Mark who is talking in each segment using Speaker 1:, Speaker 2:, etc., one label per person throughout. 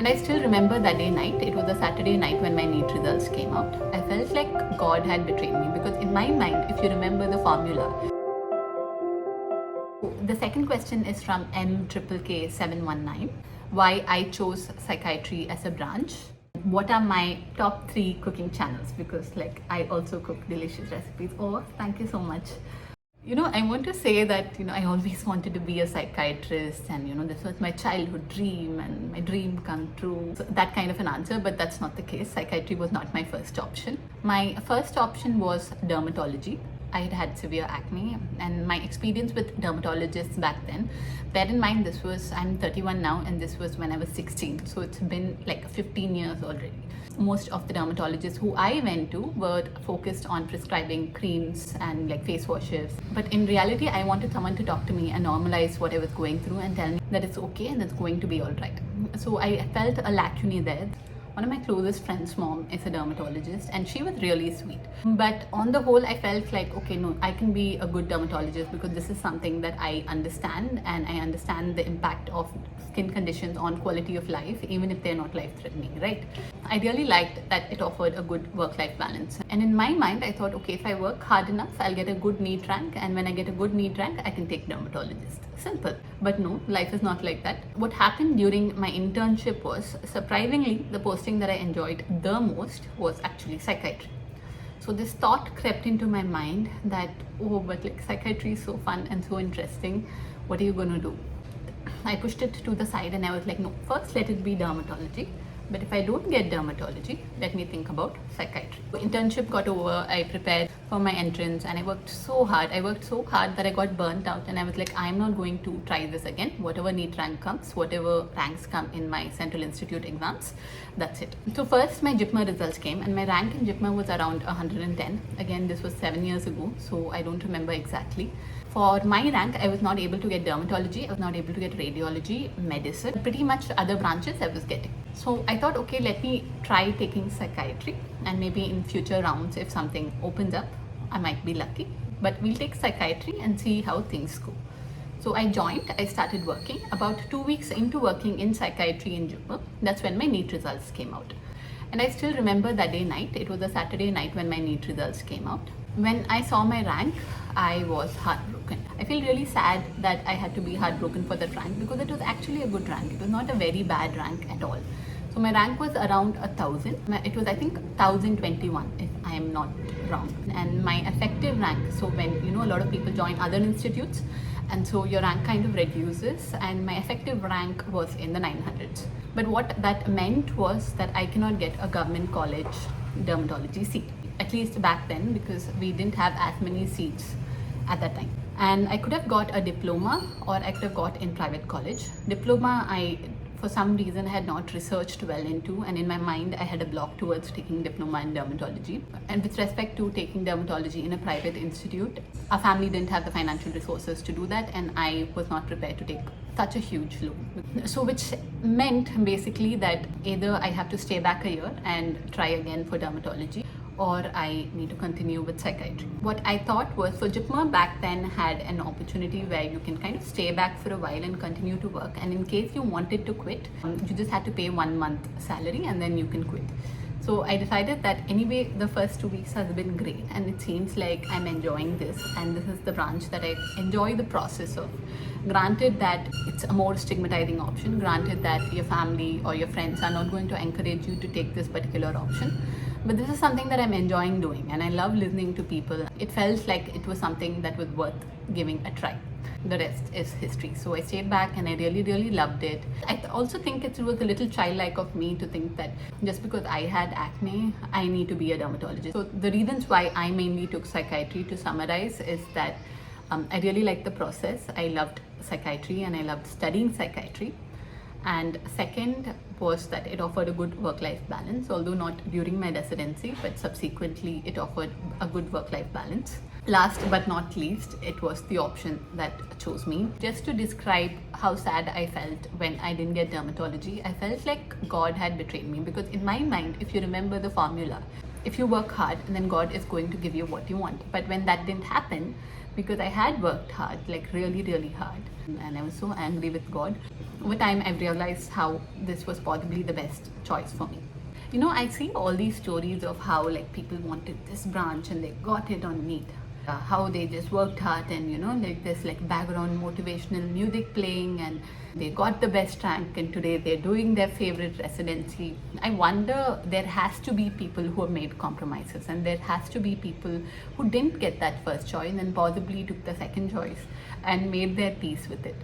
Speaker 1: And I still remember that day night, it was a Saturday night when my NEET results came out. I felt like God had betrayed me because in my mind, if you remember the formula, the second question is from MKK719, why I chose psychiatry as a branch. What are my top 3 cooking channels? Because like I also cook delicious recipes. Oh, thank you so much. I want to say that, I always wanted to be a psychiatrist and, this was my childhood dream and my dream come true. So that kind of an answer, but that's not the case. Psychiatry was not my first option. My first option was dermatology. I had severe acne and my experience with dermatologists back then, bear in mind I'm 31 now and this was when I was 16. So it's been like 15 years already. Most of the dermatologists who I went to were focused on prescribing creams and like face washes. But in reality, I wanted someone to talk to me and normalize what I was going through and tell me that it's okay and it's going to be all right. So I felt a lacunae there. One of my closest friends' mom is a dermatologist and she was really sweet. But on the whole, I felt like, okay, no, I can be a good dermatologist because this is something that I understand and I understand the impact of skin conditions on quality of life, even if they're not life-threatening, right? I really liked that it offered a good work-life balance. And in my mind, I thought, okay, if I work hard enough, I'll get a good NEET rank. And when I get a good NEET rank, I can take dermatologist. Simple. But no, life is not like that. What happened during my internship was, surprisingly, the posting that I enjoyed the most was actually psychiatry. So this thought crept into my mind that, oh, but like psychiatry is so fun and so interesting. What are you going to do? I pushed it to the side and I was like, no, first let it be dermatology. But if I don't get dermatology, let me think about psychiatry. Internship got over, I prepared for my entrance and I worked so hard. I worked so hard that I got burnt out and I was like, I'm not going to try this again. Whatever NEET rank comes, whatever ranks come in my Central Institute exams, that's it. So first my JIPMA results came and my rank in JIPMA was around 110. Again, this was 7 years ago, so I don't remember exactly. For my rank, I was not able to get dermatology, I was not able to get radiology, medicine, pretty much other branches I was getting. So I thought, okay, let me try taking psychiatry and maybe in future rounds, if something opens up, I might be lucky. But we'll take psychiatry and see how things go. So I joined, I started working. About 2 weeks into working in psychiatry in JIPMA, that's when my NEET results came out. And I still remember that day night, it was a Saturday night when my NEET results came out. When I saw my rank, I was heartbroken. I feel really sad that I had to be heartbroken for that rank because it was actually a good rank. It was not a very bad rank at all. So my rank was around 1,000. It was, I think, 1,021 if I am not wrong. And my effective rank, so when a lot of people join other institutes and so your rank kind of reduces, and my effective rank was in the 900s. But what that meant was that I cannot get a government college dermatology seat, at least back then, because we didn't have as many seats at that time. And I could have got a diploma or I could have got in private college. Diploma, I for some reason had not researched well into, and in my mind I had a block towards taking diploma in dermatology. And with respect to taking dermatology in a private institute, our family didn't have the financial resources to do that and I was not prepared to take such a huge loan. So which meant basically that either I have to stay back a year and try again for dermatology, or I need to continue with psychiatry. What I thought was, so JIPMA back then had an opportunity where you can kind of stay back for a while and continue to work, and in case you wanted to quit, you just had to pay 1 month salary and then you can quit. So I decided that anyway, the first 2 weeks has been great and it seems like I'm enjoying this and this is the branch that I enjoy the process of. Granted that it's a more stigmatizing option, granted that your family or your friends are not going to encourage you to take this particular option, but this is something that I'm enjoying doing and I love listening to people. It felt like it was something that was worth giving a try. The rest is history. So I stayed back and I really loved it. I also think it was a little childlike of me to think that just because I had acne, I need to be a dermatologist. So the reasons why I mainly took psychiatry, to summarize, is that I really liked the process. I loved psychiatry and I loved studying psychiatry. And second was that it offered a good work-life balance, although not during my residency, but subsequently it offered a good work-life balance. Last but not least, it was the option that chose me. Just to describe how sad I felt when I didn't get dermatology, I felt like God had betrayed me, because in my mind, if you remember the formula, if you work hard, then God is going to give you what you want. But when that didn't happen, because I had worked hard, like really, really hard, and I was so angry with God, over time I've realized how this was possibly the best choice for me. You know, I see all these stories of how like people wanted this branch and they got it on neet. How they just worked hard, and you know, like this like background motivational music playing, and they got the best rank, and today they're doing their favorite residency. I wonder, there has to be people who have made compromises, and there has to be people who didn't get that first choice and possibly took the second choice and made their peace with it.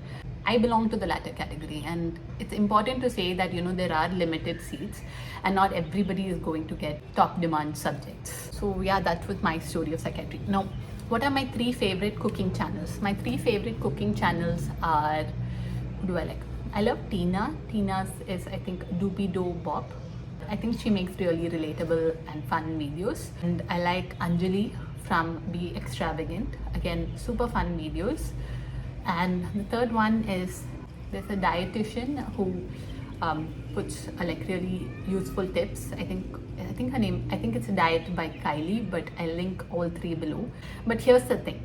Speaker 1: I belong to the latter category, and it's important to say that, you know, there are limited seats and not everybody is going to get top demand subjects. So yeah, that was my story of psychiatry. Now, what are my 3 favorite cooking channels? My 3 favorite cooking channels are, who do I like? I love Tina. Tina's is, I think, Doobie Doo Bop. I think she makes really relatable and fun videos. And I like Anjali from Be Extravagant. Again, super fun videos. And the third one is, there's a dietitian who puts like really useful tips. I think her name, I think it's a Diet by Kylie, but I'll link all 3 below. But here's the thing.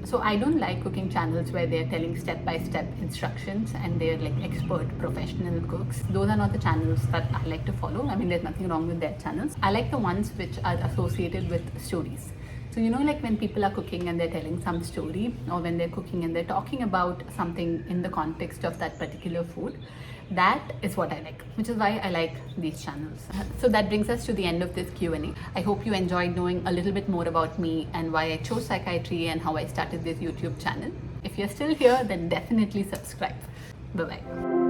Speaker 1: So I don't like cooking channels where they're telling step-by-step instructions and they're like expert professional cooks. Those are not the channels that I like to follow. I mean, there's nothing wrong with their channels. I like the ones which are associated with stories. So, you know, like when people are cooking and they're telling some story, or when they're cooking and they're talking about something in the context of that particular food, that is what I like, which is why I like these channels. So that brings us to the end of this Q&A. I hope you enjoyed knowing a little bit more about me and why I chose psychiatry and how I started this YouTube channel. If you're still here, then definitely subscribe. Bye-bye.